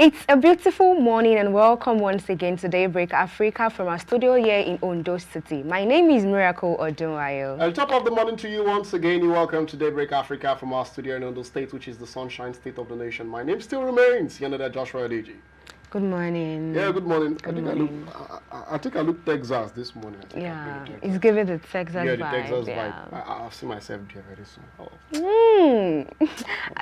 It's a beautiful morning and welcome once again to Daybreak Africa from our studio here in Ondo City. My name is Miracle Odunayo. And top of the morning to you once again. You're welcome to Daybreak Africa from our studio in Ondo State, which is the sunshine state of the nation. My name still remains Ikhonede Joshua Adeji. Good morning. Yeah, good morning. Good morning. I think I looked Texas this morning. Yeah, it's giving the Texas vibe. Yeah, the Texas yeah. vibe. I'll see myself there very soon. Oh.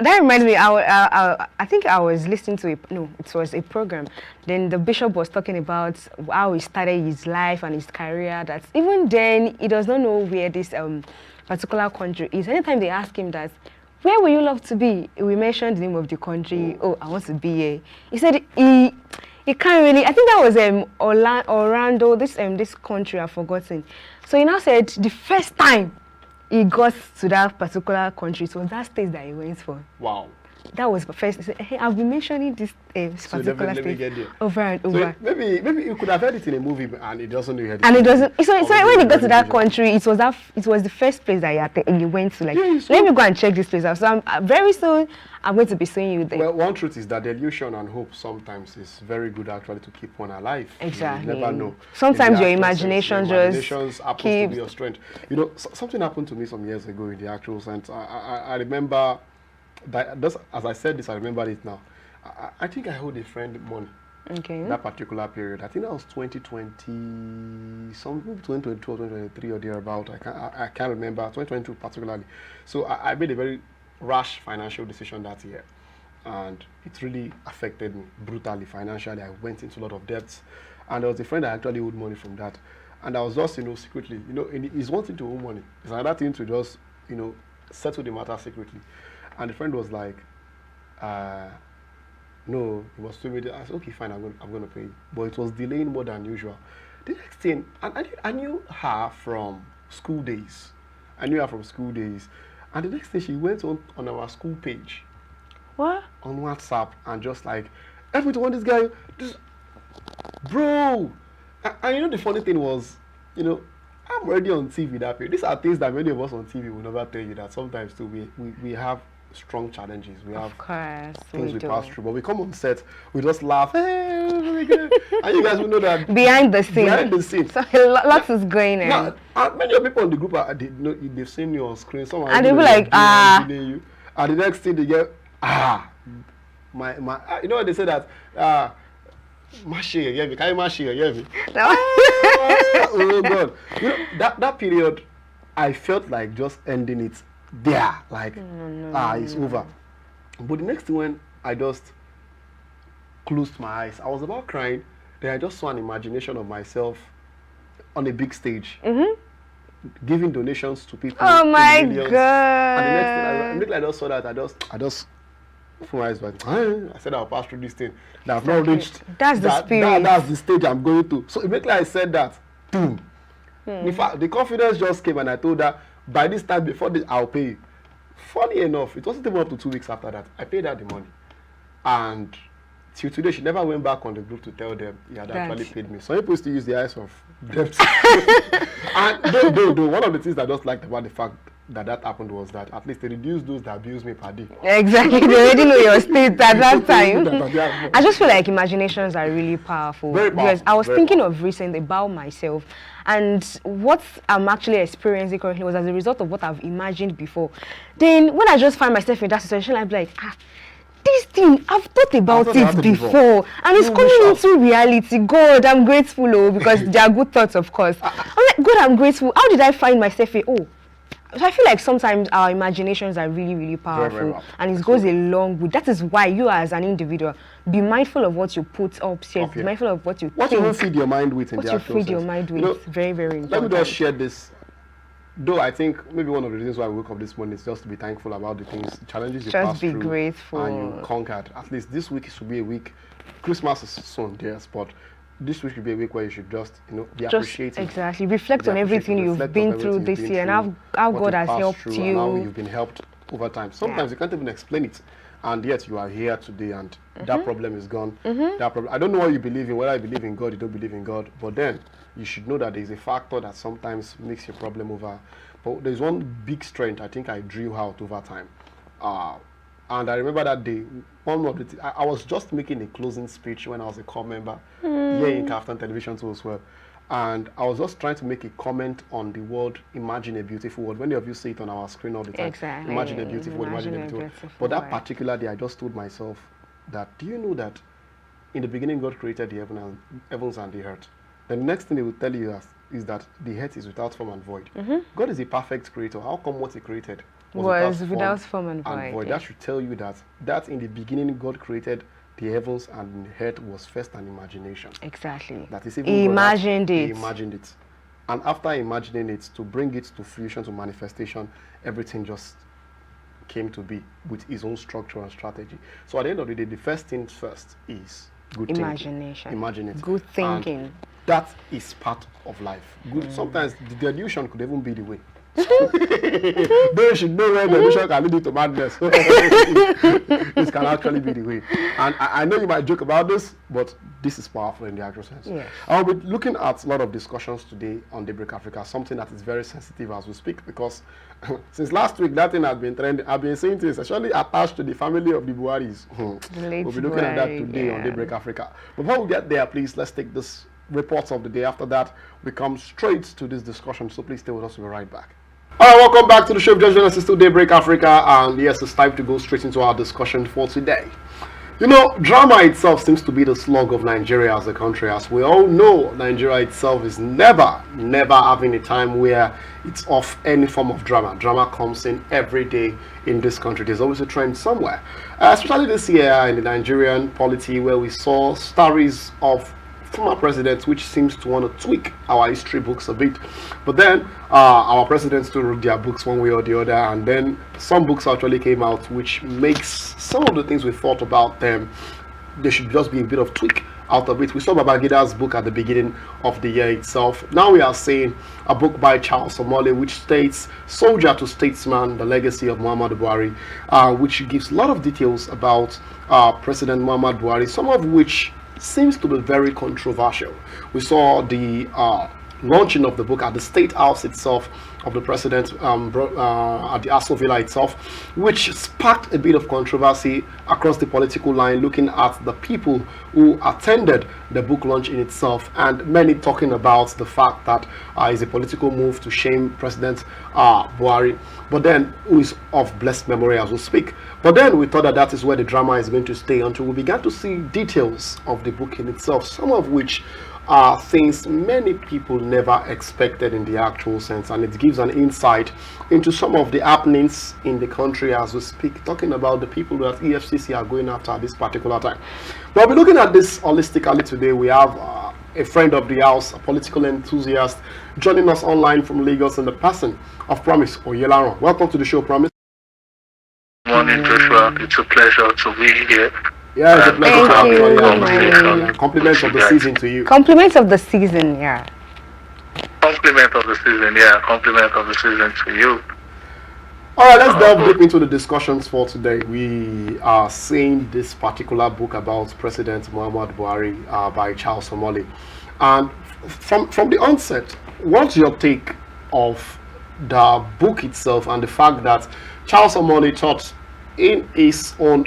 That reminds me, I think I was listening to it was a program. Then the bishop was talking about how he started his life and his career. That even then, he does not know where this particular country is. Anytime they ask him that, where would you love to be? We mentioned the name of the country. Oh, I want to be here. He said he can't really. I think that was Orlando. This country I've forgotten. So he now said the first time he got to that particular country, it was that state that he went for. Wow. That was the first. He said, hey, I've been mentioning this particular state over and over. So maybe you could have heard it in a movie, and it doesn't hear it. And it doesn't. So when he got to that country, it was the first place that he went to. Like, let me go and check this place out. So very soon I'm going to be seeing you there. Well, one truth is that the illusion and hope sometimes is very good actually to keep one alive. Exactly. You never know. Sometimes your imagination just happens to be your strength. You know, something happened to me some years ago in the actual sense. I remember that, just as I said this, I remember it now. I think I owed a friend money. Okay. That particular period. I think that was 2020, maybe 2022 or 2023 or thereabout. I can't remember. 2022 particularly. So I made a very rash financial decision that year, and it really affected me brutally financially. I went into a lot of debts, and there was a friend that actually owed money from that, and I was just secretly, it's one thing to owe money, it's another thing to just settle the matter secretly. And the friend was like, no, he was swimming. I said, okay, fine, I'm going to pay you. But it was delaying more than usual. The next thing, and I knew her from school days. And the next thing, she went on our school page. What? On WhatsApp, and just like, help me to want this guy. Bro! And the funny thing was, I'm already on TV that period. These are things that many of us on TV will never tell you, that sometimes too we have strong challenges. We have things we pass through, but we come on set, we just laugh, hey, very good. And you guys will know that behind the scene, so lots is going on. Now, many of people on the group they've seen you on screen. Some and they'll be like, you. And the next thing they get, my you know what they say that Mashi, yeah, me, can you Mashi, yeah, me? Oh God, that period, I felt like just ending it there, like it's over. But the next thing, when I just closed my eyes, I was about crying. Then I just saw an imagination of myself on a big stage, giving donations to people. Oh my God! And the next thing, immediately I just saw that, I just put my eyes back. I said I'll pass through this thing. That I've not reached. That's the spirit. That's the stage I'm going to. So immediately I said that, boom. In fact, the confidence just came, and I told her, by this time, before this, I'll pay you. Funny enough, it wasn't even up to 2 weeks after that. I paid her the money. And till today, she never went back on the group to tell them he had actually paid me. Some people used to use the eyes of debt. And though, one of the things that I just liked about the fact that happened was that at least they reduced those that abused me per day. Exactly. They already know your state at that time. I just feel like imaginations are really powerful. Very powerful. Because I was thinking of recently about myself, and what I'm actually experiencing currently was as a result of what I've imagined before. Then when I just find myself in that situation, I'm like, this thing, I've thought about it before, and it's coming into reality. God, I'm grateful, because there are good thoughts, of course. I'm like, God, I'm grateful. How did I find myself here? So I feel like sometimes our imaginations are really, really powerful, very and it goes along with. That is why you, as an individual, be mindful of what you put upstairs. Be mindful of what you think. What you feed your mind with in the actual sense. What you feed your mind with, very, very important. Let me just share this. Though I think maybe one of the reasons why we woke up this morning is just to be thankful about the things, the challenges you passed through. Just be grateful. And you conquered. At least this week should be a week. Christmas is soon, yes, but this week should be a week where you should just, be appreciative. Exactly. Reflect on everything you've been through this year, and how God has helped you. And how you've been helped over time. Sometimes you can't even explain it, and yet you are here today, and that problem is gone. I don't know what you believe in, whether you believe in God, you don't believe in God, but then you should know that there is a factor that sometimes makes your problem over. But there's one big strength I think I drew out over time. And I remember that day, one of the I was just making a closing speech when I was a core member here in KAFTAN Television too as well. And I was just trying to make a comment on the word "imagine a beautiful world." Many of you see it on our screen all the time. Exactly. Imagine a beautiful world, imagine a beautiful world. But that particular day, I just told myself that, do you know that in the beginning God created the heavens and the earth? The next thing He will tell you is that the earth is without form and void. God is a perfect creator. How come what He created was without form and void? That should tell you that in the beginning God created the heavens and the earth was first an imagination. Exactly. That is even He imagined it. He imagined it. And after imagining it, to bring it to fruition, to manifestation, everything just came to be with His own structure and strategy. So at the end of the day, the first thing first is good imagination. Thinking. Imagine it. Good thinking. And that is part of life. Good. Sometimes the delusion could even be the way. They should know where the delusion can lead you to madness. This can actually be the way. And I know you might joke about this, but this is powerful in the actual sense. Yes. I'll be looking at a lot of discussions today on Daybreak Africa, something that is very sensitive as we speak, because since last week that thing has been trending. I've been saying things actually attached to the family of the Buharis. We'll be looking at that today on Daybreak Africa. But before we get there, please, let's take this reports of the day. After that, we come straight to this discussion. So please stay with us. We'll be right back. All right, welcome back to the show. This is still Daybreak Africa, and yes, it's time to go straight into our discussion for today. You know, drama itself seems to be the slug of Nigeria as a country. As we all know, Nigeria itself is never having a time where it's off any form of drama. Drama comes in every day in this country. There's always a trend somewhere, especially this year in the Nigerian polity, where we saw stories of former presidents which seems to want to tweak our history books a bit, but then our presidents still wrote their books one way or the other, and then some books actually came out which makes some of the things we thought about them, there should just be a bit of tweak out of it. We saw Babangida's book at the beginning of the year itself. Now we are seeing a book by Charles Omole which states Soldier to Statesman, the legacy of Muhammadu Buhari, which gives a lot of details about President Muhammadu Buhari, some of which seems to be very controversial. We saw the launching of the book at the State House itself of the president at the Aso Villa itself, which sparked a bit of controversy across the political line, looking at the people who attended the book launch in itself, and many talking about the fact that it's a political move to shame President Buhari, but then who is of blessed memory as we speak. But then we thought that is where the drama is going to stay until we began to see details of the book in itself, some of which are things many people never expected in the actual sense, and it gives an insight into some of the happenings in the country as we speak, talking about the people that EFCC are going after at this particular time. We'll be looking at this holistically today. We have a friend of the house, a political enthusiast, joining us online from Lagos in the person of Promise Oyelaran. Welcome to the show, Promise. Morning, Joshua. It's a pleasure to be here. Yeah, it's a pleasure to have you on the conversation. Compliments of the season to you. Compliments of the season, yeah. Compliment of the season, yeah. Compliment of the season to you. All right, let's delve deep into the discussions for today. We are seeing this particular book about President Muhammadu Buhari by Charles Omole. And from the onset, what's your take of the book itself and the fact that Charles Omole thought in his own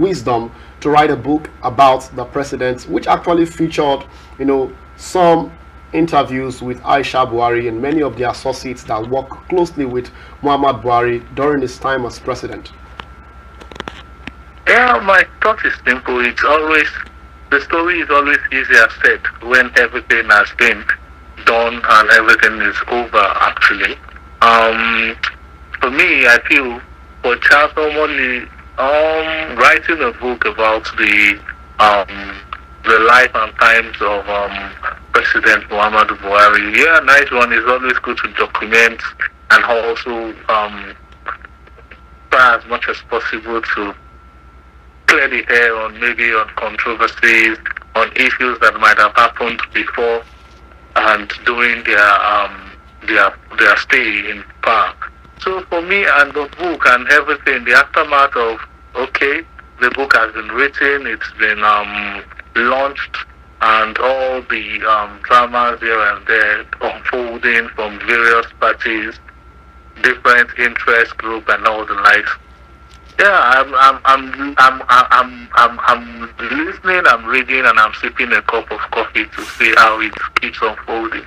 wisdom to write a book about the president, which actually featured some interviews with Aisha Buhari and many of the associates that work closely with Muhammadu Buhari during his time as president? Yeah, my thought is simple. The story is always easier said when everything has been done and everything is over, actually. For me, I feel for Charles Omole, writing a book about the life and times of President Muhammadu Buhari, yeah, nice one. Is always good to document and also try as much as possible to clear the air on controversies, on issues that might have happened before and during their stay in power. So for me and the book and everything, the aftermath of, the book has been written, it's been launched, and all the dramas here and there unfolding from various parties, different interest groups and all the likes. Yeah, I'm listening, I'm reading, and I'm sipping a cup of coffee to see how it keeps unfolding.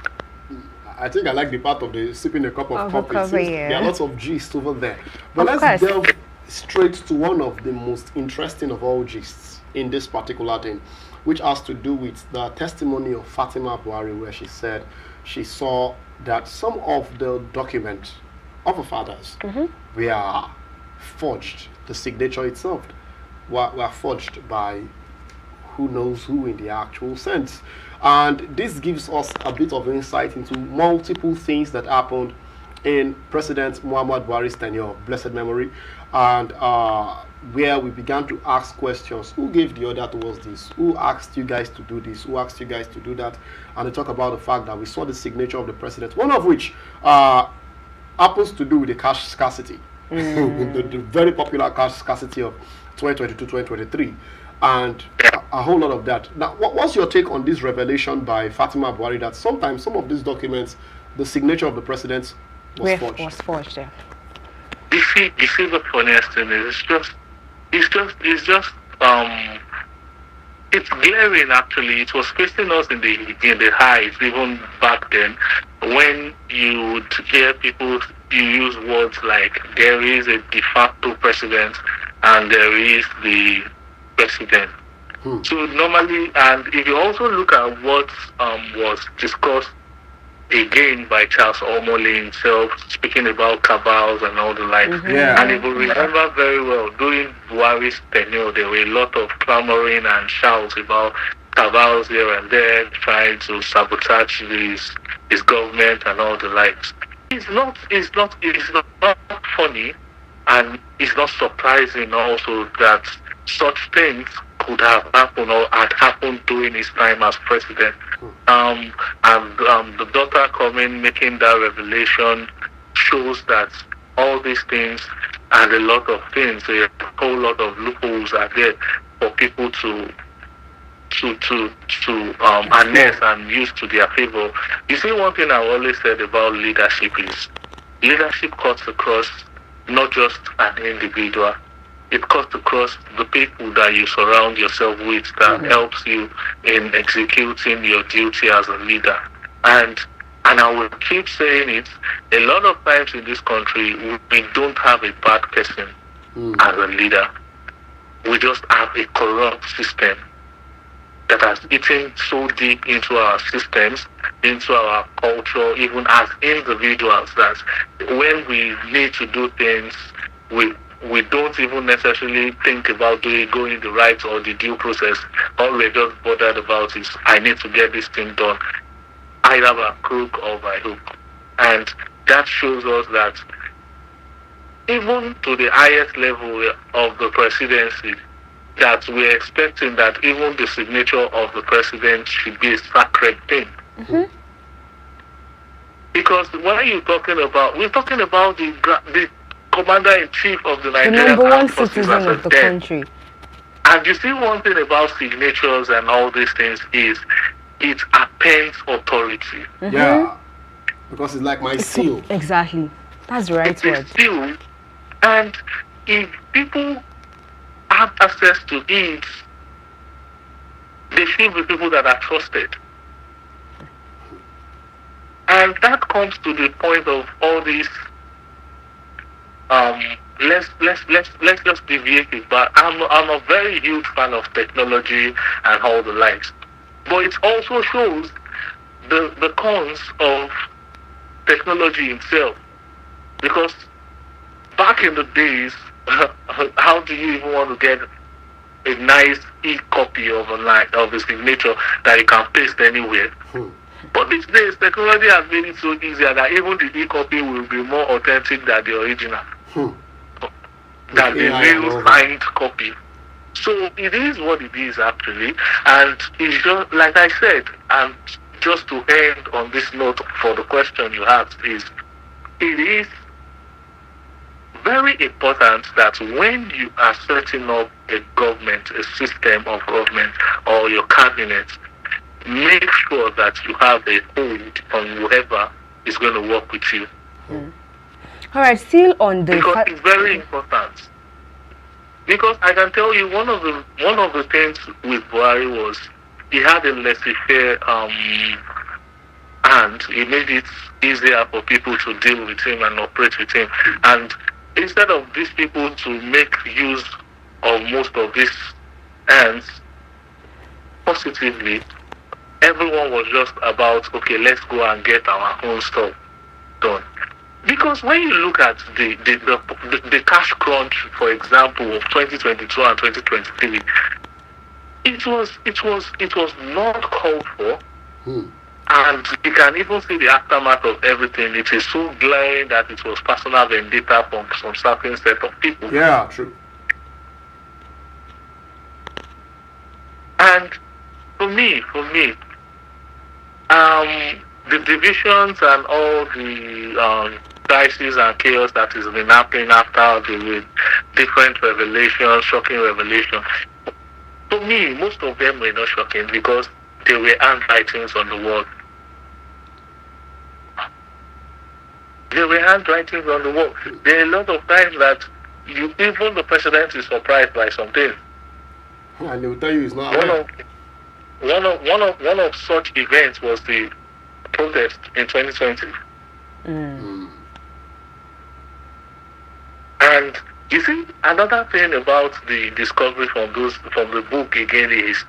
I think I like the part of the sipping a cup of Of a coffee. coffee, Since there are yeah. lots of gist over there. But Of let's course. delve straight to one of the most interesting of all gists in this particular thing, which has to do with the testimony of Fatima Buhari, where she said she saw that some of the documents of her fathers were forged. The signature itself were forged by who knows who in the actual sense. And this gives us a bit of insight into multiple things that happened in President Muhammad Buhari's tenure of blessed memory, and where we began to ask questions. Who gave the order towards this? Who asked you guys to do this? Who asked you guys to do that? And they talk about the fact that we saw the signature of the president, one of which happens to do with the cash scarcity, the very popular cash scarcity of 2022-2023, and a whole lot of that. Now, what's your take on this revelation by Fatima Buhari that sometimes some of these documents, the signature of the president was forged? Was forged, yeah. You see, the funniest thing is it's glaring. Actually, it was facing us in the eyes even back then, when you would hear people use words like there is a de facto president and there is the president. So normally, and if you also look at what was discussed again by Charles Omole himself, speaking about cabals and all the like. Yeah. And if you remember very well, during Buhari's tenure, there were a lot of clamoring and shouts about cabals here and there, trying to sabotage his government and all the likes. It's not funny, and it's not surprising also that such things could have happened or had happened during his time as president. And the daughter coming, making that revelation, shows that all these things and a lot of things, a whole lot of loopholes are there for people to harness and use to their favor. You see, one thing I always said about leadership is leadership cuts across not just an individual. It cuts across the people that you surround yourself with that helps you in executing your duty as a leader. And I will keep saying it, a lot of times in this country, we don't have a bad person as a leader. We just have a corrupt system that has eaten so deep into our systems, into our culture, even as individuals, that when we need to do things, we don't even necessarily think about going the right or the due process. All we're just bothered about is, I need to get this thing done, either by crook or by hook. And that shows us that even to the highest level of the presidency, that we're expecting that even the signature of the president should be a sacred thing. Because when we're talking about the commander-in-chief of the Nigerian The number one Armed Forces citizen as a of the dead. country. And you see, one thing about signatures and all these things is it appends authority. Yeah, because it's like my seal. Exactly. That's the right It's a word. seal, and if people have access to it, they should be people that are trusted. And that comes to the point of all these. Let's just deviate it. But I'm a very huge fan of technology and all the likes. But it also shows the cons of technology itself, because back in the days, how do you even want to get a nice e-copy of a signature that you can paste anywhere? But these days, technology has made it so easier that even the e-copy will be more authentic than the original, than the real signed copy. So it is what it is actually, and it's just like I said, and just to end on this note for the question you asked, it is very important that when you are setting up a government, a system of government, or your cabinet, make sure that you have a hold on whoever is going to work with you. All right, still on the... Because it's very important. Because I can tell you one of the things with Buhari was he had a laissez-faire and he made it easier for people to deal with him and operate with him. And instead of these people to make use of most of these ends positively, everyone was just about, okay, let's go and get our own stuff done. Because when you look at the cash crunch, for example, of 2022 and 2023, it was not called for. And you can even see the aftermath of everything. It is so glaring that it was personal vendetta from some certain set of people. Yeah, true. And for me, the divisions and all the crises and chaos that has been happening after the different revelations, shocking revelations, to me, most of them were not shocking because they were handwritings on the wall. There were handwritings on the wall. There are a lot of times that even the president is surprised by something. And they will tell you it's not. One of such events was the protest in 2020. And you see, another thing about the discovery from the book again is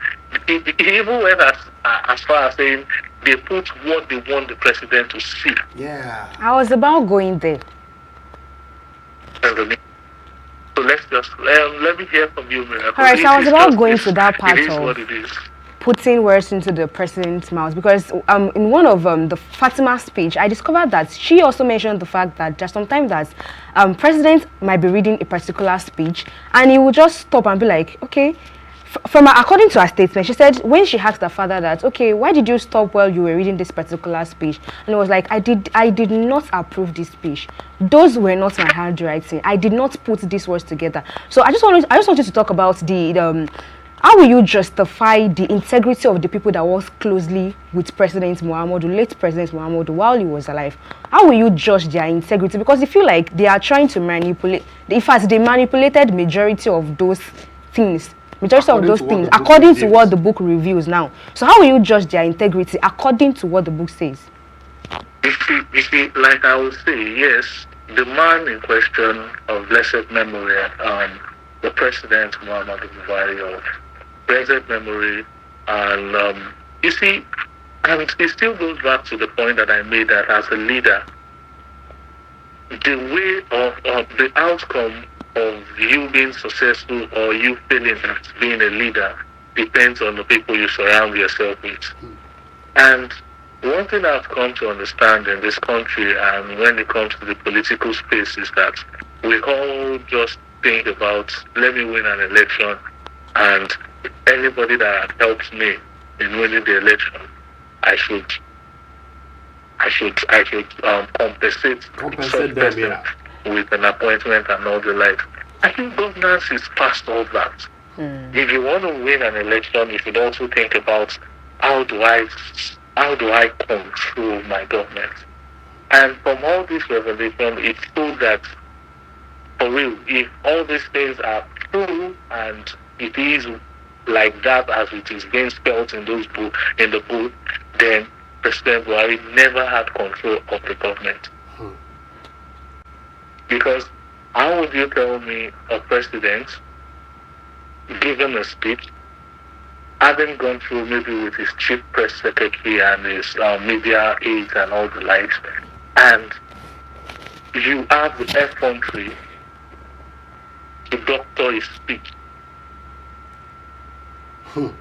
he even went as far as saying they put what they want the president to see. Yeah. I was about going there. So let's just let me hear from you, Miracle. All right, so I was about going to that part it is of what it is. Putting words into the president's mouth, because in one of the Fatima speech, I discovered that she also mentioned the fact that there's sometimes that president might be reading a particular speech and he will just stop and be like, okay. According to her statement, she said when she asked her father that, okay, why did you stop while you were reading this particular speech? And it was like, I did not approve this speech. Those were not my handwriting. I did not put these words together. So I just wanted to talk about how will you justify the integrity of the people that worked closely with President Muhammadu, late President Muhammadu, while he was alive? How will you judge their integrity? Because they feel like they are trying to manipulate. In fact, they manipulated majority of those things. According to what the book reveals now. So how will you judge their integrity according to what the book says? You see, like I would say, yes, the man in question of blessed memory, the President Muhammadu Buhari of blessed memory, and you see, and it still goes back to the point that I made that as a leader, the way of the outcome of you being successful or you failing at being a leader depends on the people you surround yourself with. And one thing I've come to understand in this country and when it comes to the political space is that we all just think about, let me win an election, and anybody that helps me in winning the election, I should compensate such them, yeah, with an appointment and all the like. I think governance is past all that. If you want to win an election, you should also think about how do I control my government. And from all this revelation, it's true that for real, if all these things are true and it is like that as it is being spelled in the book, then President Buhari never had control of the government. Because how would you tell me a president given a speech, having gone through maybe with his chief press secretary and his media aides and all the likes, and you have the effrontery to doctor his speech? No.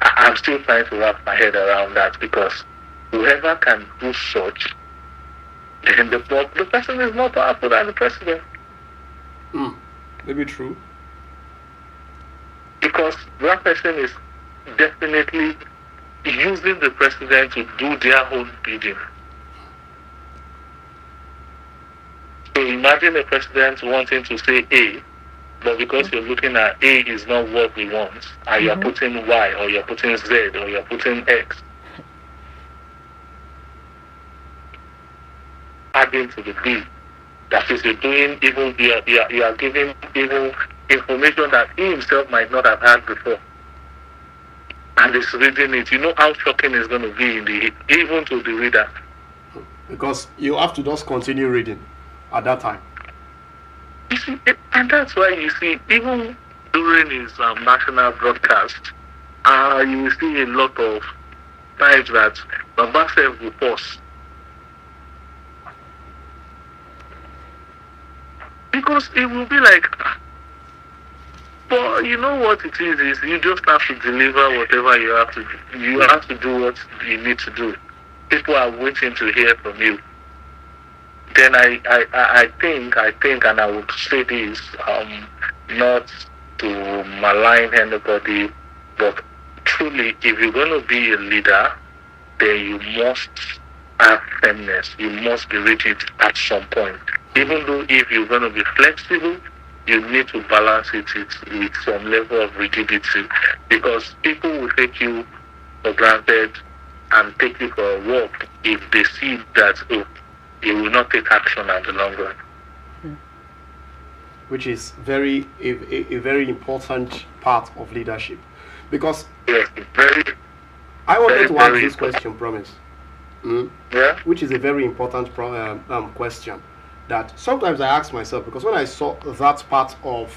I'm still trying to wrap my head around that, because whoever can do such, then the person is more powerful than the president. Maybe true. Because that person is definitely using the president to do their own bidding. So imagine a president wanting to say A, but because you're looking at A is not what we want, and you're putting Y, or you're putting Z, or you're putting X, adding to the B, That is, you're doing even you are giving even information that he himself might not have had before. And he's reading it. You know how shocking it's going to be even to the reader. Because you have to just continue reading at that time. You see, and that's why you see, even during his national broadcast, you will see a lot of times that Babasef will pause. Because it will be like, but you know what it is you just have to deliver whatever you have to do. You have to do what you need to do. People are waiting to hear from you. Then I think, and I would say this, not to malign anybody, but truly, if you're going to be a leader, then you must have firmness. You must be rigid at some point. Even though if you're going to be flexible, you need to balance it with some level of rigidity, because people will take you for granted and take you for a walk if they see that you will not take action at the long run. Which is a very important part of leadership. Because yes, very, I wanted to ask this important question, promise. Yeah? Which is a very important question that sometimes I ask myself, because when I saw that part of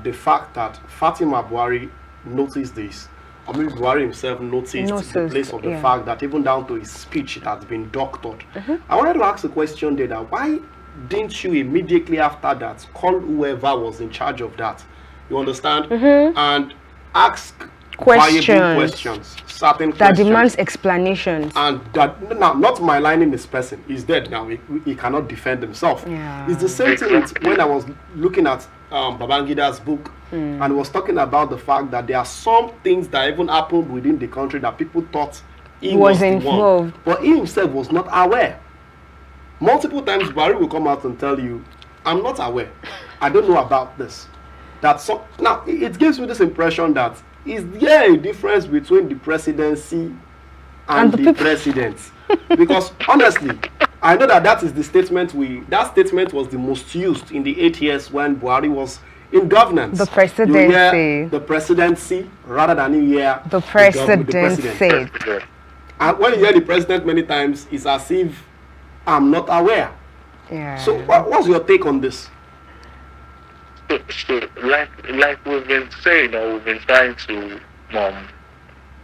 the fact that Fatima Buhari noticed this, or maybe Buhari himself noticed the place of the fact that even down to his speech it has been doctored. I wanted to ask the question there, that why didn't you immediately after that call whoever was in charge of that, you understand, and ask valuable questions, certain that questions demands explanations, and that now not maligning this person, he's dead now, he cannot defend himself. It's the same thing when I was looking at Babangida's book, and he was talking about the fact that there are some things that even happened within the country that people thought he was involved, but he himself was not aware. Multiple times Buhari will come out and tell you, I'm not aware, I don't know about this. Now it gives me this impression that is there a difference between the presidency and the president? Because honestly, I know that is the statement that statement was the most used in the 8 years when Buhari was in governance. The presidency. You hear the presidency rather than you hear the president. And when you hear the president many times, it's as if I'm not aware. So what's your take on this? So like we've been saying, or we've been trying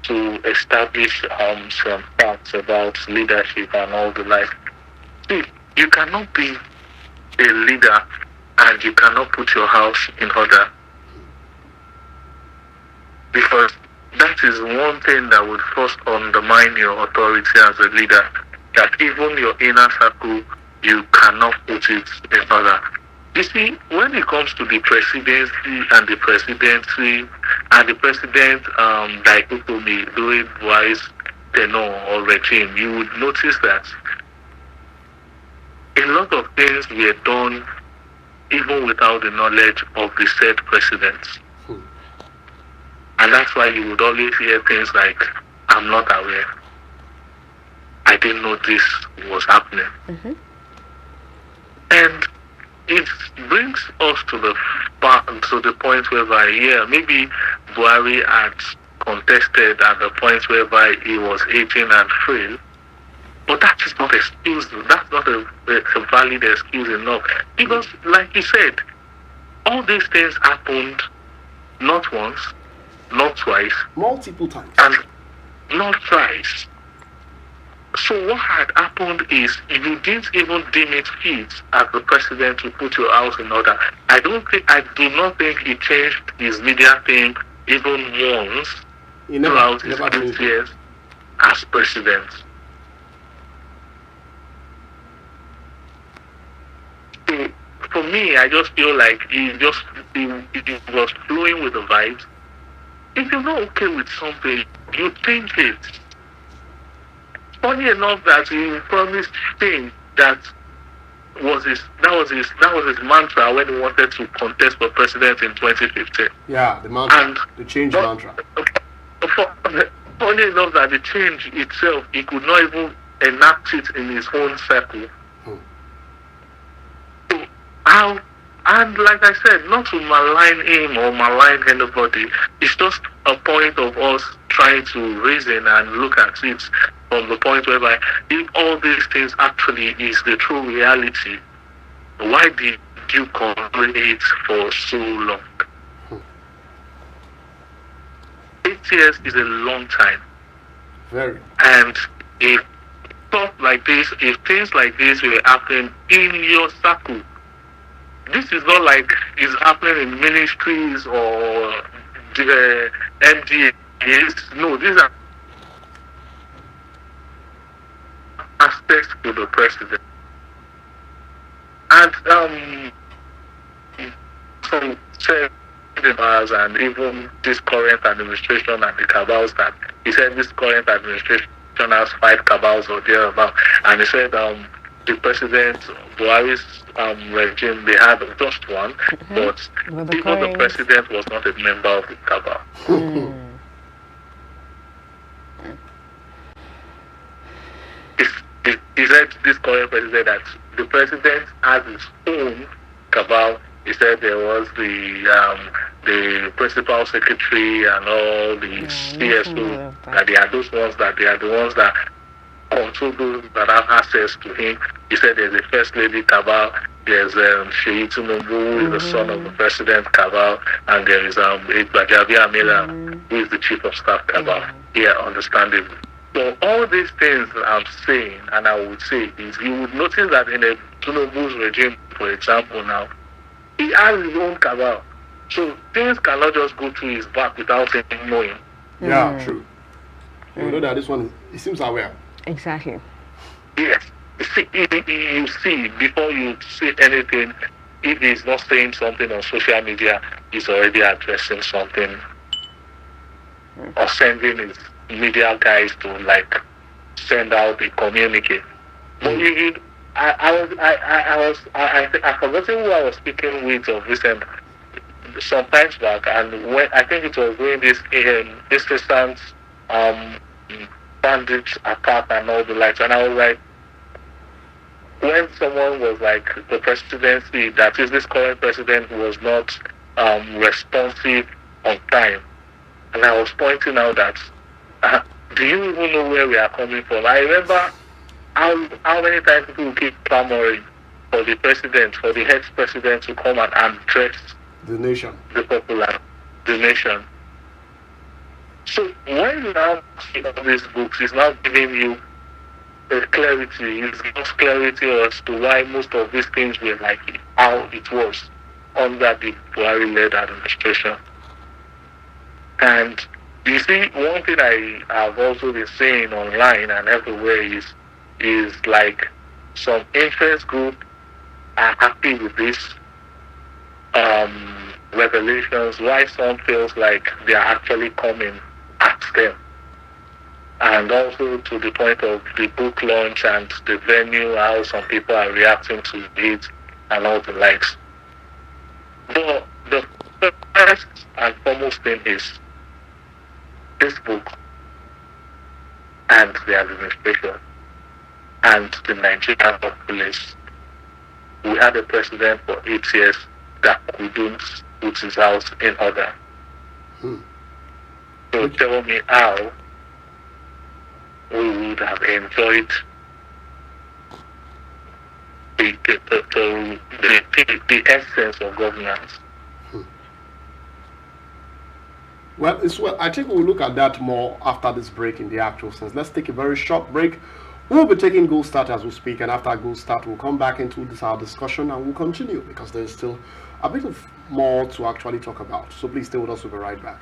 to establish some facts about leadership and all the like. See, you cannot be a leader and you cannot put your house in order, because that is one thing that would first undermine your authority as a leader. That even your inner circle, you cannot put it in order. You see, when it comes to the presidency and the presidency and the president dichotomy during Buhari's tenure or regime, you would notice that a lot of things were done even without the knowledge of the said president. And that's why you would always hear things like, I'm not aware, I didn't know this was happening. And it brings us to the point whereby, maybe Buhari had contested at the point whereby he was aging and frail, but that is not excuse. That's not a valid excuse enough, because, like you said, all these things happened not once, not twice, multiple times, and not thrice. So what had happened is you didn't even deem it fit as the president to put your house in order. I do not think he changed his media thing even once throughout his 8 years as president. So for me, I just feel like he was flowing with the vibes. If you're not okay with something, you change it. Funny enough that he promised change. That was his mantra when he wanted to contest for president in 2015. Yeah, the mantra, and the change mantra. Funny enough that the change itself, he could not even enact it in his own circle. how, and like I said, not to malign him or malign anybody, it's just a point of us trying to reason and look at it from the point whereby if all these things actually is the true reality, why did you control it for so long? 8 years is a long time. Very. And if stuff like this, if things like this were happening in your circle, this is not like it's happening in ministries or the MDAs. No, these are aspects to the president. And some and even this current administration and the cabals that he said this current administration has 5 cabals or thereabout, and he said the president Buhari's regime they had just one, but even the president was not a member of the cabal. He said this current president that the president has his own cabal. He said there was the principal secretary and all the CSO, that they are those ones that they are the ones that control those that have access to him. He said there's a first lady cabal, there's Sheyi Tinubu, who is the son of the president cabal, and there is Bajabi Amila, who is the chief of staff cabal. Yeah, understandable. So all these things I'm saying, and I would say, is you would notice that in a Tinubu's regime, for example now, he has his own cabal. So things cannot just go through his back without him knowing. Yeah, true. You know that this one, he seems aware. Exactly. Yes. You see, before you say anything, if he's not saying something on social media, he's already addressing something or sending his media guys to like send out a communique. But I forgotten who I was speaking with of recent some times back, and when I think it was during this instant bandit attack and all the likes, and I was like, when someone was like the presidency, that is this current president was not responsive on time, and I was pointing out that do you even know where we are coming from? I remember how many times people keep clamoring for the president, for the ex-president to come and address the nation, the nation. So when you now see all these books, it's now giving you a clarity. It's gives clarity as to why most of these things were like how it was under the Buhari-led administration. And you see, one thing I have also been saying online and everywhere is like some interest group are happy with this revelations, why some feels like they are actually coming at them. And also to the point of the book launch and the venue, how some people are reacting to it and all the likes. But the first and foremost thing is this book and the administration and the Nigerian populace. We had a president for 8 years that couldn't put his house in order. So tell me how we would have enjoyed the essence of governance. Well, I think we'll look at that more after this break in the actual sense. Let's take a very short break. We'll be taking Gold Start as we speak, and after Gold Start, we'll come back into our discussion and we'll continue because there's still a bit of more to actually talk about. So please stay with us. We'll be right back.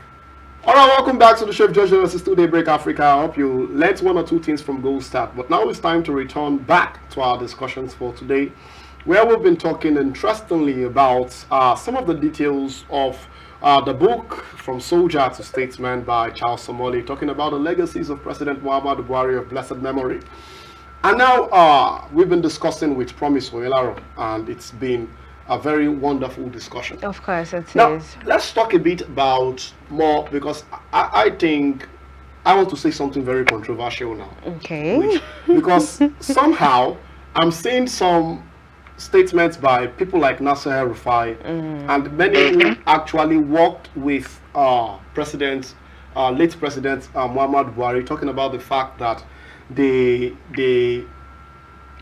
All right, welcome back to the Chef Judge versus Daybreak Africa. I hope you learned one or two things from Gold Start, but now it's time to return back to our discussions for today, where we've been talking interestingly about some of the details of the book From Soldier to Statesman by Charles Omole, talking about the legacies of President Muhammadu Buhari of blessed memory. And now we've been discussing with Promise Oyelaran, and it's been a very wonderful discussion. Of course, it is. Now, let's talk a bit about more, because I think I want to say something very controversial now. Okay. Because somehow I'm seeing some statements by people like Nasser El-Rufai and many who actually worked with late President Muhammad Buhari, talking about the fact that they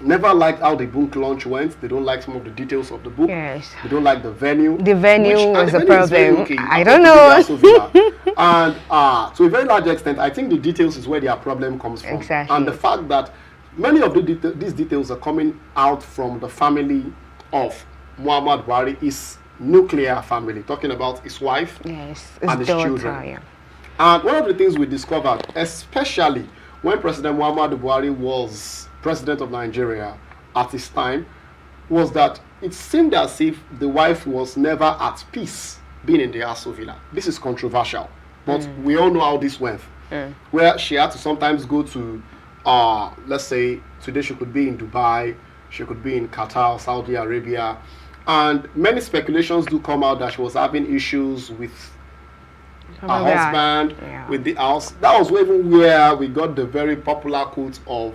never liked how the book launch went. They don't like some of the details of the book. Yes. They don't like the venue. The venue was a problem. Okay. I don't know. And to a very large extent, I think the details is where their problem comes from. Exactly. And the fact that many of these details are coming out from the family of Muhammad Buhari, his nuclear family, talking about his wife and his children. Yeah. And one of the things we discovered, especially when President Muhammad Buhari was president of Nigeria at his time, was that it seemed as if the wife was never at peace being in the Aso Villa. This is controversial, but we all know how this went. Where she had to sometimes go to, let's say, today she could be in Dubai, she could be in Qatar, Saudi Arabia, and many speculations do come out that she was having issues with her husband, with the house. That was even where we got the very popular quote of,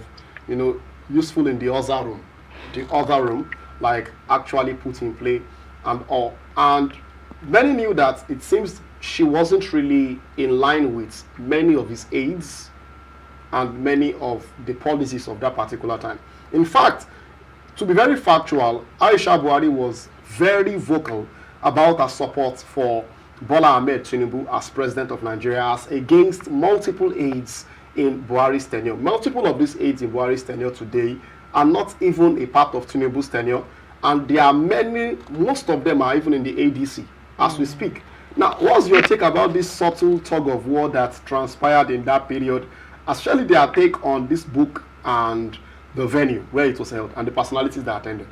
useful in the other room. The other room, like actually put in play and all. And many knew that it seems she wasn't really in line with many of his aides and many of the policies of that particular time. In fact, to be very factual, Aisha Buhari was very vocal about her support for Bola Ahmed Tinubu as president of Nigeria, as against multiple aides in Buhari's tenure. Multiple of these aides in Buhari's tenure today are not even a part of Tinubu's tenure, and there are many, most of them are even in the ADC as we speak. Now, what's your take about this subtle tug of war that transpired in that period, especially their take on this book and the venue where it was held and the personalities that attended?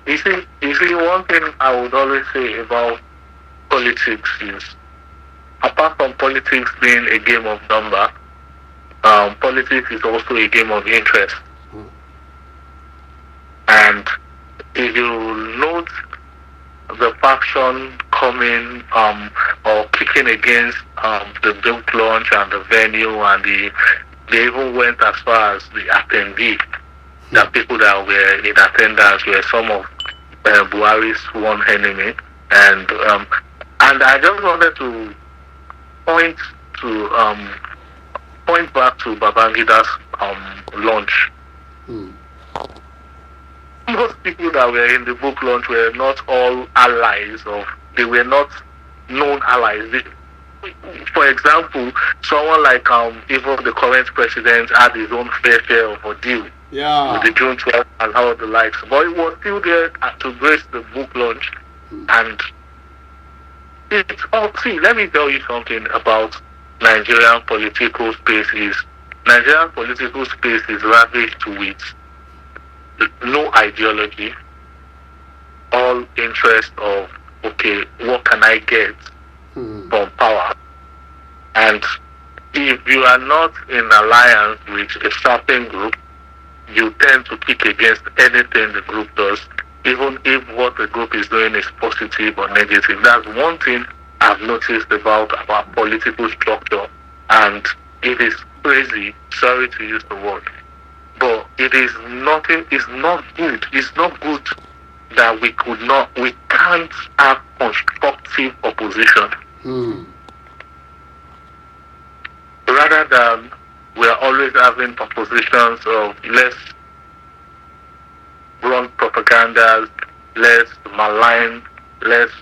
You see, one thing I would always say about politics is, apart from politics being a game of number, politics is also a game of interest. And if you note the faction coming or kicking against the book launch and the venue, and they even went as far as the attendee. The people that were in attendance were some of Buhari's sworn enemy, and I just wanted to point back to Babangida's launch. Most people that were in the book launch were not all allies they were not known allies. For example, someone like even the current president had his own fair share of a deal with the June 12th and all the likes, but he was still there to grace the book launch. And it's see, let me tell you something about Nigerian political space. Nigerian political space is ravaged with no ideology, all interest of, okay, what can I get from power? And if you are not in alliance with a certain group, you tend to kick against anything the group does, even if what the group is doing is positive or negative. That's one thing I've noticed about our political structure, and it is crazy, sorry to use the word, but it's not good. It's not good that we can't have constructive opposition. Rather than we're always having propositions of let's run propagandas, let's malign, let's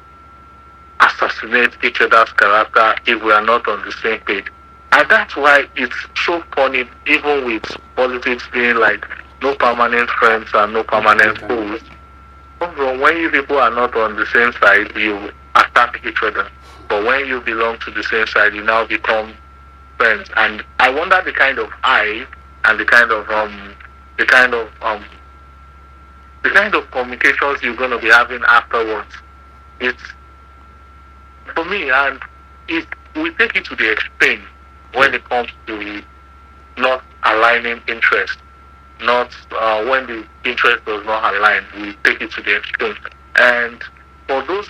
assassinate each other's character if we are not on the same page. And that's why it's so funny, even with politics being like no permanent friends and no permanent foes. When you people are not on the same side, you attack each other. But when you belong to the same side, you now become friends. And I wonder the kind of eye and the kind of communications you're going to be having afterwards. It's for me, and we take it to the extreme when it comes to not aligning interest. Not when the interest does not align, we take it to the extreme. And for those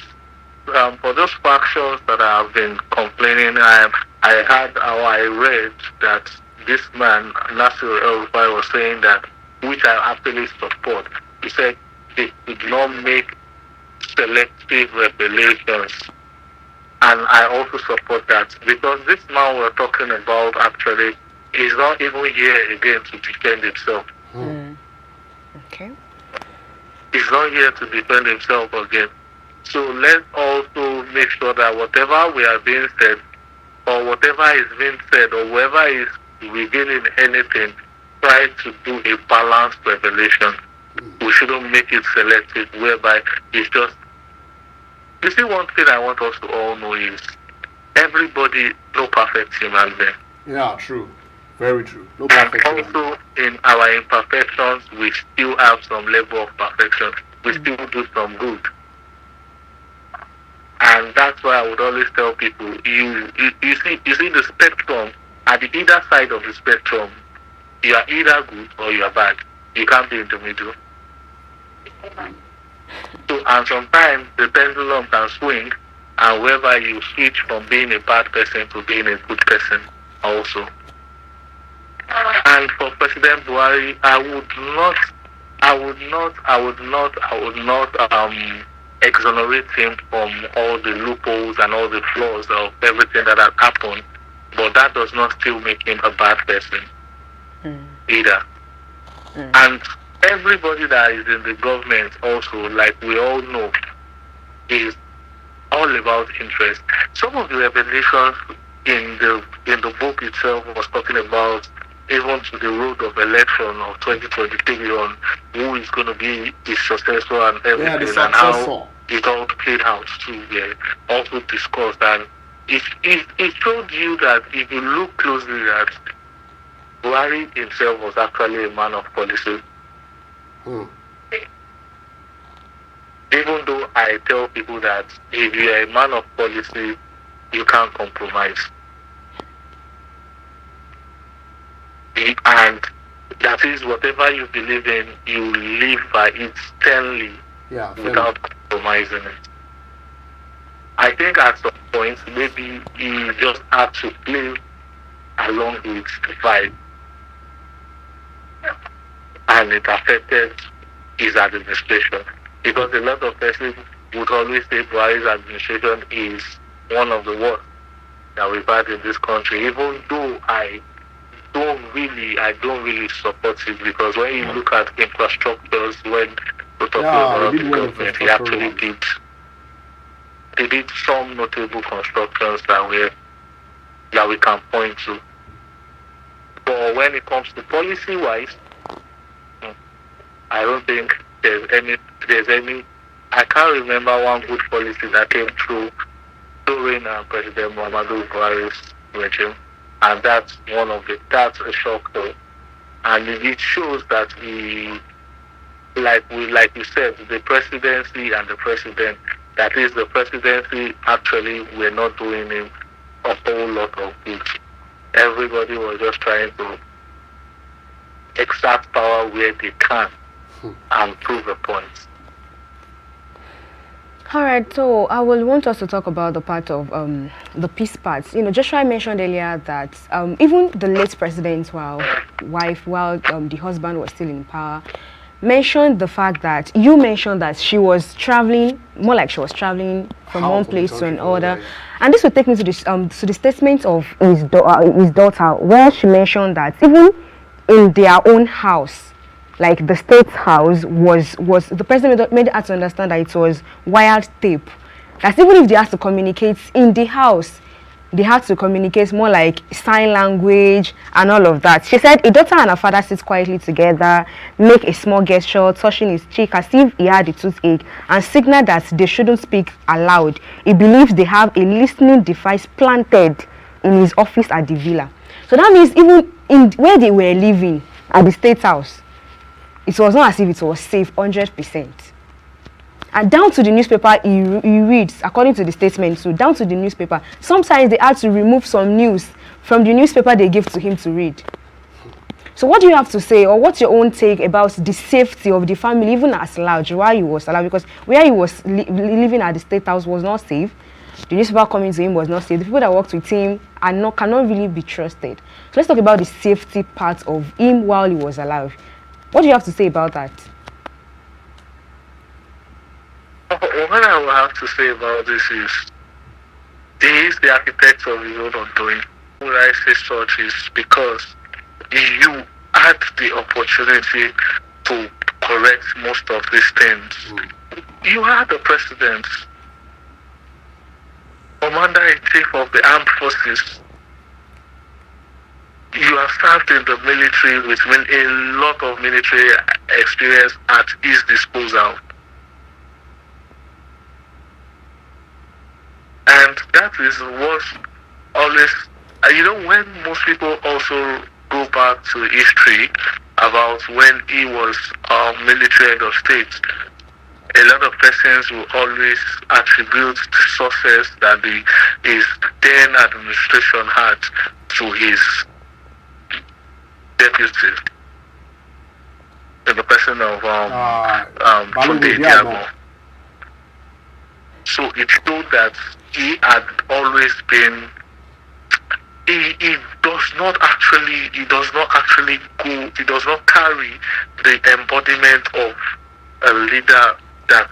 factions that have been complaining, I read that this man Nasir El-Rufai was saying that which I actually support. He said they should not make selective revelations. And I also support that, because this man we're talking about actually is not even here again to defend himself. Okay. He's not here to defend himself again. So let's also make sure that whatever we are being said, or whatever is being said, or whoever is revealing anything, try to do a balanced revelation. We shouldn't make it selective, whereby it's just... You see, one thing I want us to all know is everybody, no perfect human being. Yeah, true. Very true. No And perfect. also, in our imperfections, we still have some level of perfection. We still do some good. And that's why I would always tell people, you see the spectrum, at the either side of the spectrum, you are either good or you are bad. You can't be in the middle. So, and sometimes the pendulum can swing, and whether you switch from being a bad person to being a good person also. And for President Buhari, I would not exonerate him from all the loopholes and all the flaws of everything that has happened, but that does not still make him a bad person either. And everybody that is in the government also, like we all know, is all about interest. Some of the revelations in the book itself was talking about even to the road of election of 2023 on who is going to be the successor and everything, Yeah, the and how successor. it all played out too. Yeah, also discussed, and it showed you that if you look closely at Buhari himself was actually a man of policy. Even though I tell people that if you are a man of policy, you can't compromise. And that is, whatever you believe in, you live by it sternly, without compromising it. I think at some point, maybe he just had to play along with the vibe, and it affected his administration. Because a lot of persons would always say Buhari's administration is one of the worst that we've had in this country, even though I don't really support it, because when you look at infrastructures, when we're talking about the government, he actually did some notable constructions that we can point to. But when it comes to policy-wise, I don't think there's any. I can't remember one good policy that came through during President Muhammadu Buhari's regime, and that's a shock though. And it shows that like you said, the presidency and the president, that is the presidency, actually we're not doing him a whole lot of good. Everybody was just trying to exert power where they can and prove a point. All right, so I will want us to talk about the part of the peace parts. Joshua mentioned earlier that even the late president, while the husband was still in power, mentioned the fact that she was traveling, more like she was traveling from one place to another. And this will take me to the statement of his daughter, where she mentioned that even in their own house, like the state's house, was the president made her to understand that it was wired tape. That even if they had to communicate in the house, they had to communicate more like sign language and all of that. She said a daughter and her father sit quietly together, make a small gesture, touching his cheek as if he had a toothache, and signal that they shouldn't speak aloud. He believes they have a listening device planted in his office at the villa. So that means even in where they were living at the state house, it was not as if it was safe 100%. And down to the newspaper he reads, according to the statement, so down to the newspaper, sometimes they had to remove some news from the newspaper they gave to him to read. So what do you have to say, or what's your own take about the safety of the family, even as large, why he was allowed? Because where he was living at the state house was not safe. The newspaper coming to him was not safe. The people that worked with him cannot really be trusted. So let's talk about the safety part of him while he was alive. What do you have to say about that? What I will have to say about this is, he is the architect of his own undoing. When I say such is because you had the opportunity to correct most of these things. You are the president, commander-in-chief of the armed forces. You have served in the military with a lot of military experience at his disposal. And that is what always, when most people also go back to history about when he was military head of state, a lot of persons will always attribute the success that his then administration had to his deputy, in the person of Diabo. So it showed that he had always been. He does not actually carry the embodiment of a leader that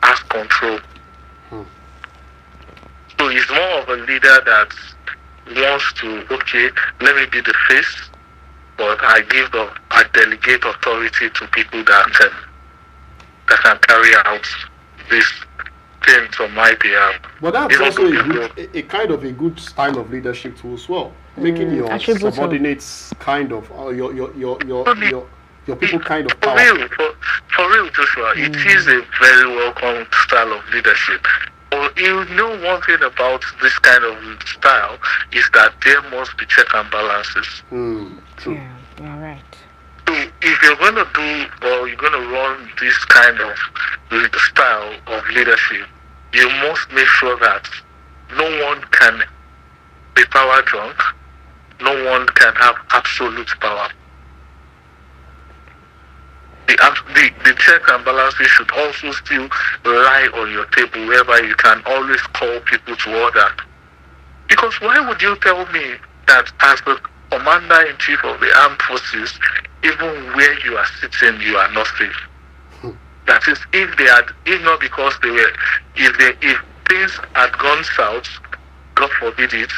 has control. So he's more of a leader that wants to, let me be the face, but I delegate authority to people that can carry out this things on my behalf. But that's also a kind of a good style of leadership too as well. Making your subordinates kind of your people kind of powerful. For real, Joshua, it is a very welcome style of leadership. But you know, one thing about this kind of style is that there must be check and balances. True. Yeah, you're right. So if you're going to do, or you're going to run this kind of style of leadership, you must make sure that no one can be power drunk, no one can have absolute power. The check and balances should also still lie on your table, whereby you can always call people to order. Because why would you tell me that as the commander-in-chief of the armed forces, even where you are sitting, you are not safe? That is, if not because if things had gone south, God forbid it,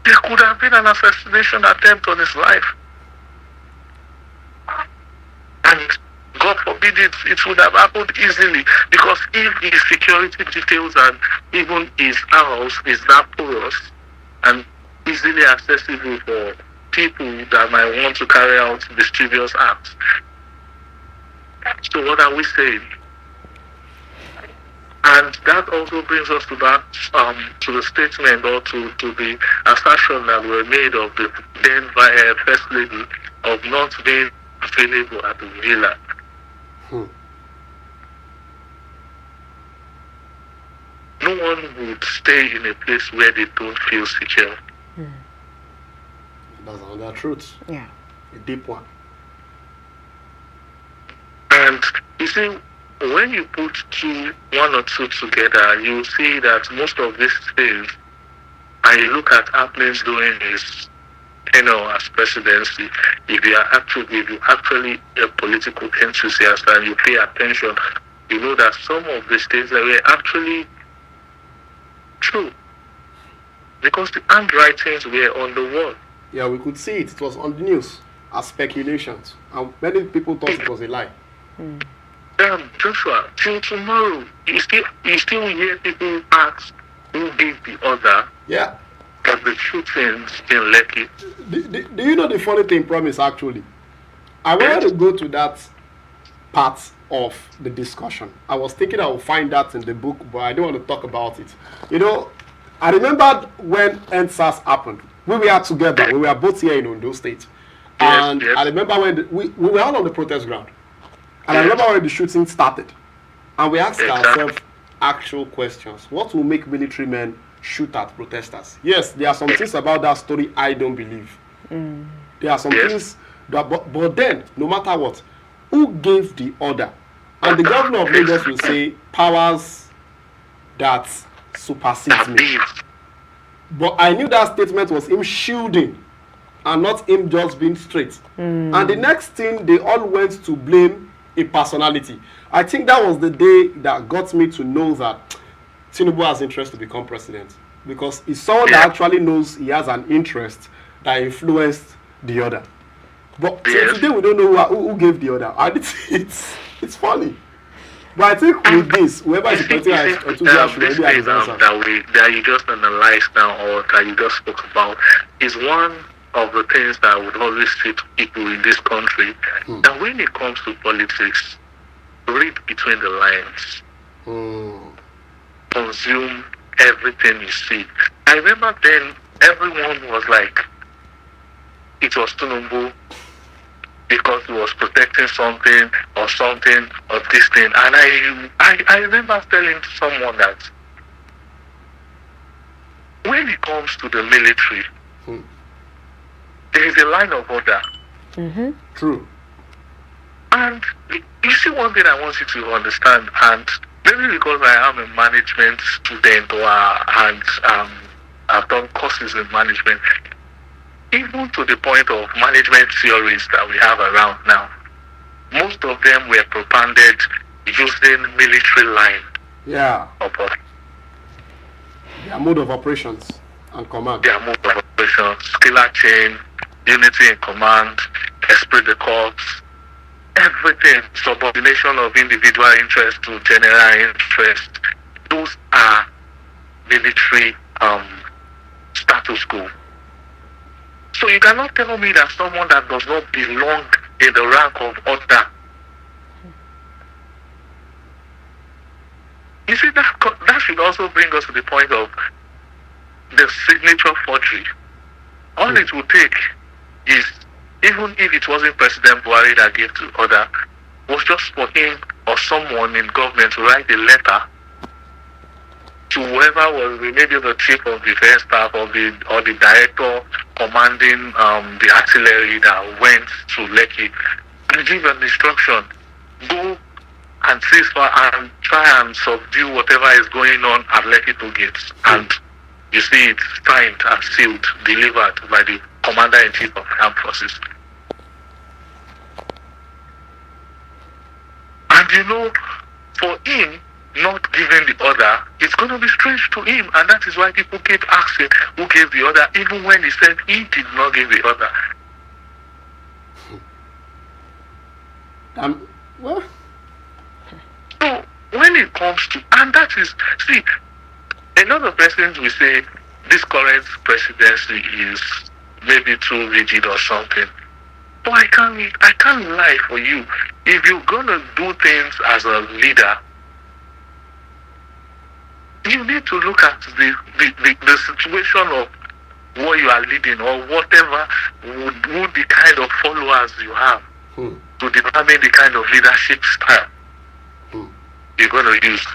there could have been an assassination attempt on his life. And God forbid it would have happened easily, because if his security details and even his house is that porous and easily accessible for people that might want to carry out mischievous acts. So what are we saying? And that also brings us to that to the statement, or to the assertion that were made of the then First Lady of not being available at the villa. No one would stay in a place where they don't feel secure. That's another truth. Yeah. A deep one. And you see, when you put one or two together, you see that most of these things, and you look at happenings during his as presidency, if you are actually a political enthusiast and you pay attention, you know that some of these things were actually true, because the handwritings were on the wall. Yeah, we could see it. It was on the news as speculations, and many people thought it was a lie. Joshua, till tomorrow, you still hear people ask who gave the order. Yeah. But the shootings in Lekki. Do you know the funny thing, Promise, actually? I wanted to go to that part of the discussion. I was thinking I would find that in the book, but I don't want to talk about it. I remembered when NSAS happened. We were together. We were both here in Ondo State. And I remember when we were all on the protest ground. And I remember when the shooting started. And we asked ourselves actual questions. What will make military men shoot at protesters? Yes, there are some things about that story I don't believe. There are some things that, but then, no matter what, who gave the order? And the governor of Lagos will say powers that supersede me. But I knew that statement was him shielding and not him just being straight. And the next thing, they all went to blame a personality. I think that was the day that got me to know that Tinubu has interest to become president, because it's someone that actually knows he has an interest that influenced the other. But today we don't know who gave the order. And it's funny. But I think with this, whoever is supporting Enthusiast should already have his answer. That you just analyzed now, or that you just spoke about, is one of the things that I would always say to people in this country, that when it comes to politics, read between the lines. Consume everything you see. I remember then everyone was like, it was Tinubu because he was protecting something or this thing. And I remember telling someone that when it comes to the military, there is a line of order. True. And you see, one thing I want you to understand, and maybe because I am a management student and I've done courses in management, even to the point of management theories that we have around now, most of them were propounded using military line. Yeah. Their mode of operations and command. Their mode of operations, scalar chain, unity in command, esprit de corps, everything, subordination of individual interest to general interest. Those are military status quo. So you cannot tell me that someone that does not belong in the rank of order. You see, that should also bring us to the point of the signature forgery. All it will take is, even if it wasn't President Buhari that gave the order, was just for him or someone in government to write a letter to whoever was maybe the chief of defense staff or the director commanding the artillery that went to Lekki, and give an instruction: go and ceasefire and try and subdue whatever is going on at Lekki toll gates. And you see it signed and sealed, delivered by the Commander-in-Chief of Armed Forces. And you know, for him not giving the order, it's going to be strange to him, and that is why people keep asking who gave the order, even when he said he did not give the order. Well. So when it comes to, and that is, see, a lot of persons will say this current presidency is maybe too rigid or something. But I can't lie for you. If you're gonna do things as a leader, you need to look at the situation of what you are leading, or whatever would the kind of followers you have to determine the kind of leadership style you're going to use.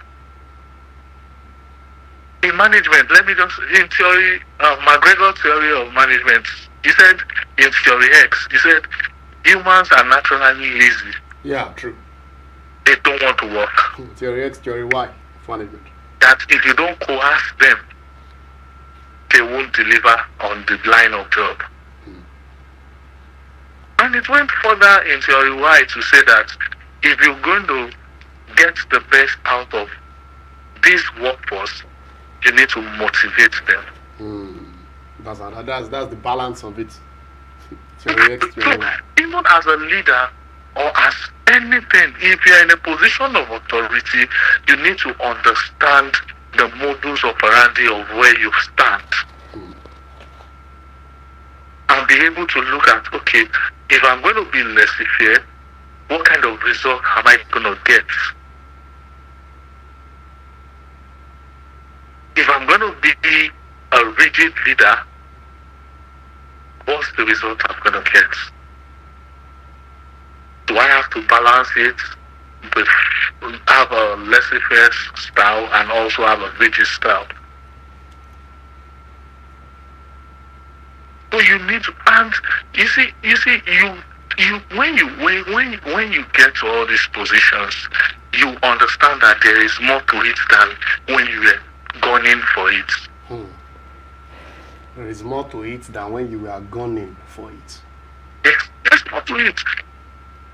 In management, let me just, in theory, McGregor's theory of management, he said, in theory X, he said, humans are naturally lazy. Yeah, true. They don't want to work. Theory X, theory Y, management. That if you don't coerce them, they won't deliver on the line of job. And it went further in theory Y to say that if you're going to get the best out of this workforce, you need to motivate them. That's the balance of it. Theory X, theory Y. Even as a leader or as anything, if you're in a position of authority, you need to understand the modus operandi of where you stand. And be able to look at, okay, if I'm going to be laissez-faire, what kind of result am I going to get? If I'm going to be a rigid leader, what's the result I'm going to get? Do I have to balance it with have a laissez-faire style and also have a rigid style? So you need to, and you see, when you get to all these positions, you understand that there is more to it than when you were going in for it. There is more to it than when you were gunning for it. Yes, there's more to it.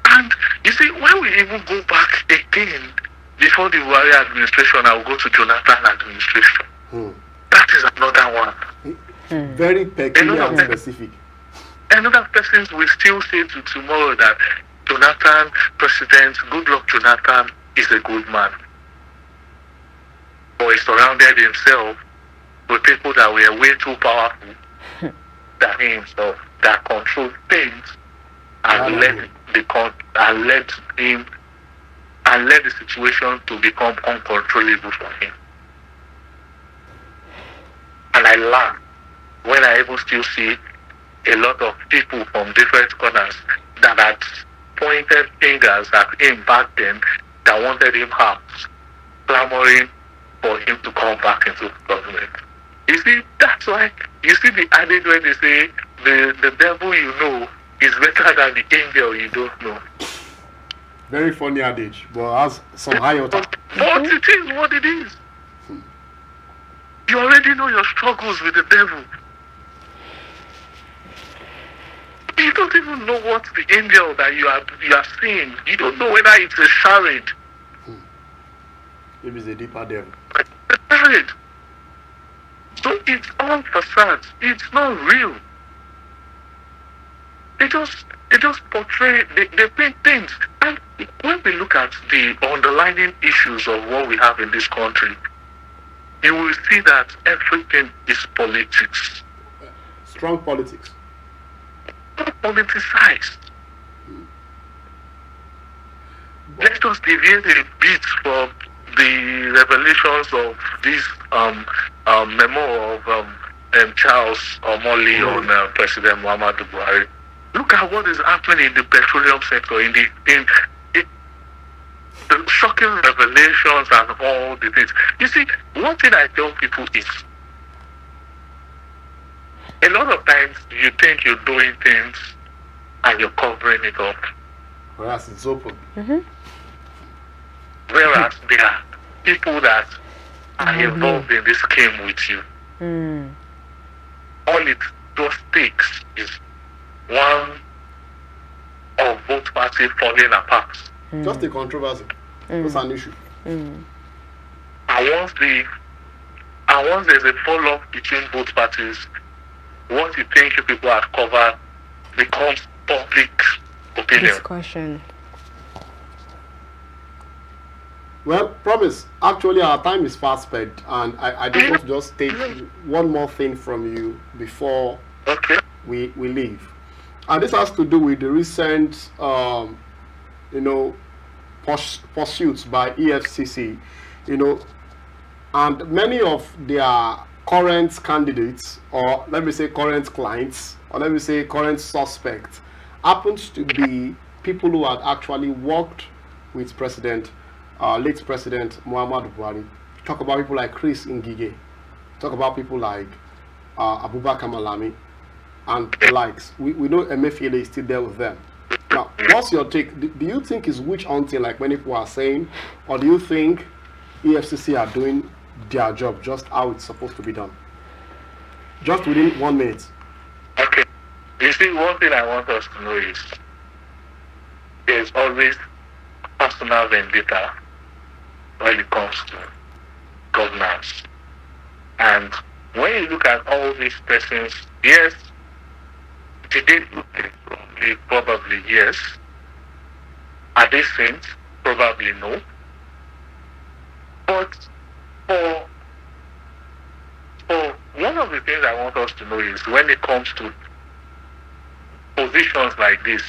And you see, when we even go back again, before the Buhari administration, I will go to Jonathan administration. That is another one. Very peculiar and specific. Another persons will still say to tomorrow that Jonathan, President, good luck Jonathan, is a good man. But he surrounded himself with people that were way too powerful than himself, that controlled things and led the situation to become uncontrollable for him. And I laugh when I even still see a lot of people from different corners that had pointed fingers at him back then, that wanted him out, clamoring for him to come back into the government. You see, that's why you see the adage when they say the devil you know is better than the angel you don't know. Very funny adage, but has some iota. But it is what it is. You already know your struggles with the devil. You don't even know what the angel that you are seeing. You don't know whether it's a charade. Maybe it's a deeper devil. A charade. So it's all facade. It's not real. They just portray, they paint things. And when we look at the underlying issues of what we have in this country, you will see that everything is politics. Strong politics. Politicized. Let us deviate a bit from the revelations of this memo of Charles Omole on President Muhammadu Buhari. Look at what is happening in the petroleum sector, in the shocking revelations and all the things. You see, one thing I tell people is, a lot of times you think you're doing things and you're covering it up. Whereas it's open. Whereas there are people that are involved in this scheme with you. All it just takes is one of both parties falling apart. Just a controversy. That's an issue. And once there's a fall off between both parties, what you think you people have covered becomes public opinion. Discussion. Well, promise. Actually, our time is fast spent, and I just want to just take one more thing from you before we leave. And this has to do with the recent, pursuits by EFCC, and many of their current candidates, or let me say current clients, or let me say current suspects, happens to be people who had actually worked with late President Muhammadu Buhari. Talk about people like Chris Ngige. Talk about people like Abubakar Malami and the likes. We know Emefiele is still there with them. Now, what's your take? Do you think it's witch hunting, like many people are saying, or do you think EFCC are doing their job just how it's supposed to be done? Just within 1 minute. Okay. You see, one thing I want us to know is there's always personal vendetta when it comes to governance. And when you look at all these persons, yes, they did look wrongly, probably yes. Are they saints? Probably no. But for one of the things I want us to know is when it comes to positions like this,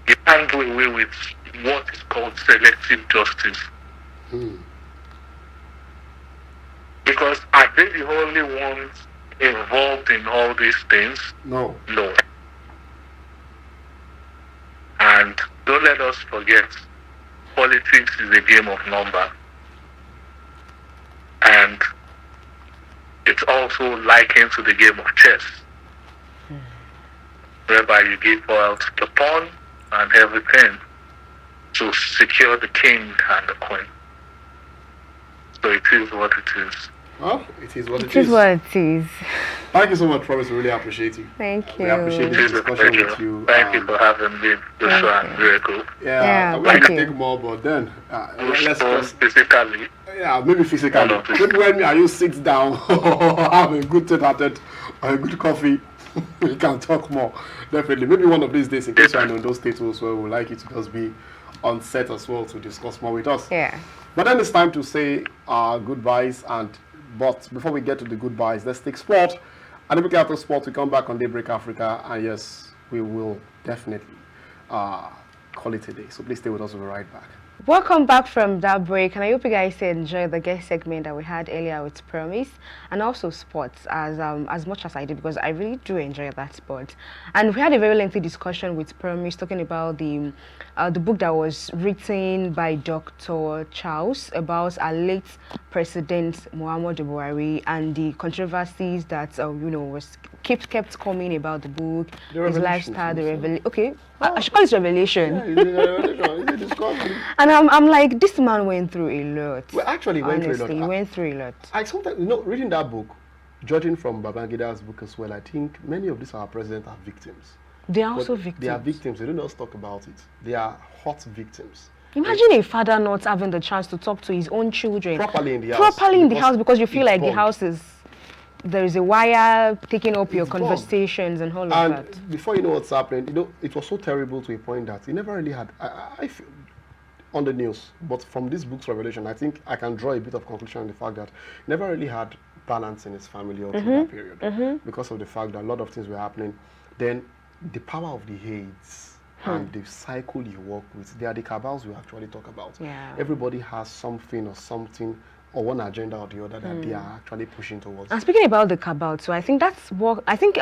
you can't do away with what is called selective justice. Because are they the only ones involved in all these things? No. No. And don't let us forget, politics is a game of number. And it's also likened to the game of chess, whereby you give out the pawn and everything to secure the king and the queen. So it is what it is. Well, it is what it is. It is what it is. Thank you so much, Promise. We really appreciate you. Thank you. We appreciate this discussion with you. Thank you for having me. This one very cool. Yeah, we can take more, but then let's just physically. Yeah, maybe physically. Maybe when you sit down or have a good tete-a-tete or a good coffee, we can talk more. Definitely. Maybe one of these days, in case you're in those states also, we would like you to just be on set as well to discuss more with us. Yeah. But then it's time to say goodbyes. But before we get to the goodbyes, let's take sport. And if we get to sport, we come back on Daybreak Africa. And yes, we will definitely call it a day. So please stay with us. We'll be right back. Welcome back from that break, and I hope you guys enjoyed the guest segment that we had earlier with Promise, and also sports as much as I did, because I really do enjoy that sport. And we had a very lengthy discussion with Promise talking about the book that was written by Dr. Charles about our late President Muhammadu Buhari and the controversies that was kept coming about the book, his lifestyle, the revelation. Okay, I should call it revelation. Yeah, it's a revelation. It's a discovery. And I'm like, this man went through a lot. Well, actually, Honestly, he went through a lot. I sometimes, reading that book, judging from Babangida's book as well, I think many of these our presidents are victims. They are also victims. They are victims. They don't just talk about it. They are hot victims. Imagine a father not having the chance to talk to his own children properly in the house. Because you feel like the house is, there is a wire taking up your conversations and all of that. And before you know what's happening, it was so terrible to a point that he never really had, I feel, on the news, but from this book's revelation, I think I can draw a bit of conclusion on the fact that he never really had balance in his family all through that period because of the fact that a lot of things were happening. Then the power of the aides and the cycle you work with, they are the cabals we actually talk about. Yeah. Everybody has something or one agenda or the other that they are actually pushing towards. And speaking about the cabal, so I think that's what I think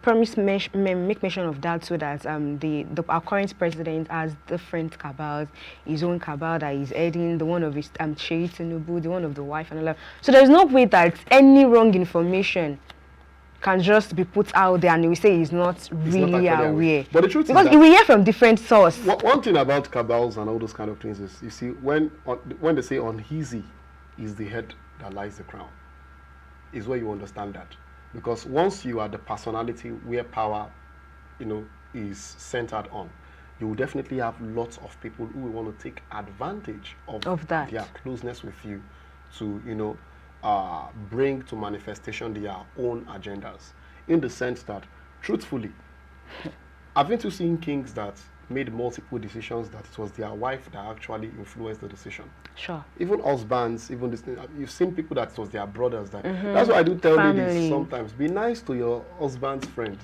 Promise make mention of that, so that our current president has different cabals, his own cabal that he's heading, the one of his Sheikh Tinubu, the one of the wife and all that. So there's no way that any wrong information can just be put out there and we say he's not really aware. But the truth because is that we hear from different sources. One thing about cabals and all those kind of things is, you see, when they say uneasy is the head that lies the crown, is where you understand that. Because once you are the personality where power, is centered on, you will definitely have lots of people who will want to take advantage of that, their closeness with you to, bring to manifestation their own agendas. In the sense that, truthfully, I've been to seeing kings that made multiple decisions that it was their wife that actually influenced the decision. Sure. Even husbands, even this thing, you've seen people that it was their brothers that. That's why I do tell ladies sometimes, be nice to your husband's friend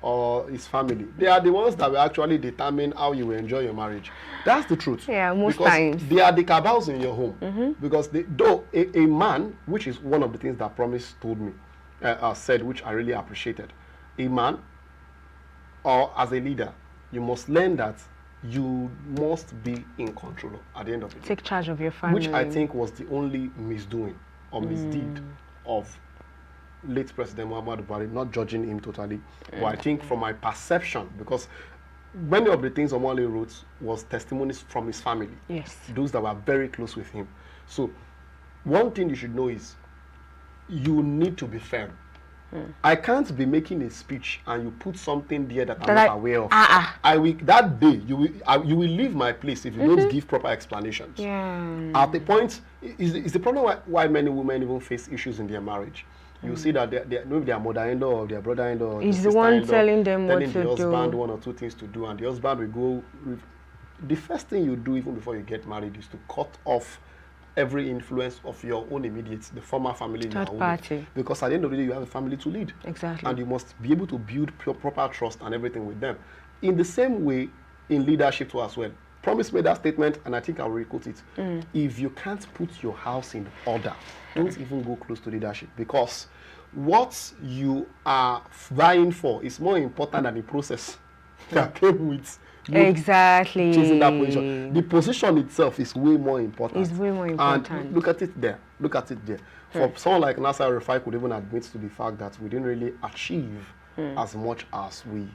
or his family. They are the ones that will actually determine how you will enjoy your marriage. That's the truth. Yeah, most because times. They are the cabals in your home. Because though a man, which is one of the things that Promise told me, said, which I really appreciated, a man, or as a leader, you must learn that you must be in control at the end of the day. Take charge of your family. Which I think was the only misdoing or misdeed of late President Muhammadu Buhari, not judging him totally. But I think from my perception, because many of the things Omole wrote was testimonies from his family. Yes. Those that were very close with him. So one thing you should know is you need to be firm. I can't be making a speech and you put something there that I'm not aware of. I will, that day, you will leave my place if you don't give proper explanations. Yeah. At the point, is the problem why many women even face issues in their marriage. You see that maybe their mother-in-law or their brother-in-law is the one telling them what to do. Telling the husband one or two things to do, and the husband will go. The first thing you do even before you get married is to cut off every influence of your own immediate, the former family. Third party. Because at the end of the day, you have a family to lead. Exactly. And you must be able to build proper trust and everything with them. In the same way, in leadership too as well. Promise made that statement, and I think I'll re-quote it. If you can't put your house in order, don't even go close to leadership. Because what you are vying for is more important than the process that came with exactly chasing that position. The position itself is way more important. It's way more important. And look at it there. Look at it there. For someone like Nasser Rufai could even admit to the fact that we didn't really achieve as much as we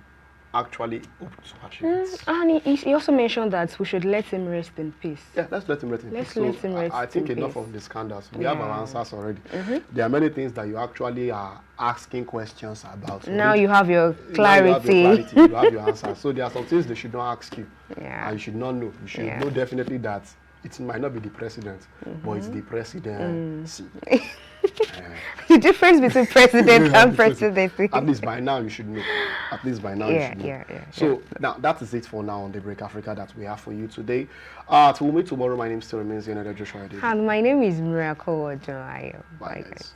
actually hope to achieve it. And he also mentioned that we should let him rest in peace. Yeah, let's let him rest in peace. Let's So let him rest I think in enough peace. of the scandals. We have our Yeah. answers already. There are many things that you actually are asking questions about. So Now you have your now clarity. you have your clarity, you have your answers. So there are some things they should not ask you. Yeah. And you should not know. You should know definitely that it might not be the president, but it's the presidency. The difference between president and presidency. At least by now you should know. At least by now you should know. Yeah. So now that is it for now on Daybreak Africa that we have for you today. Till we meet tomorrow, my name still remains Ikhonede Joshua. And my name is Miracle Odunayo. Bye guys.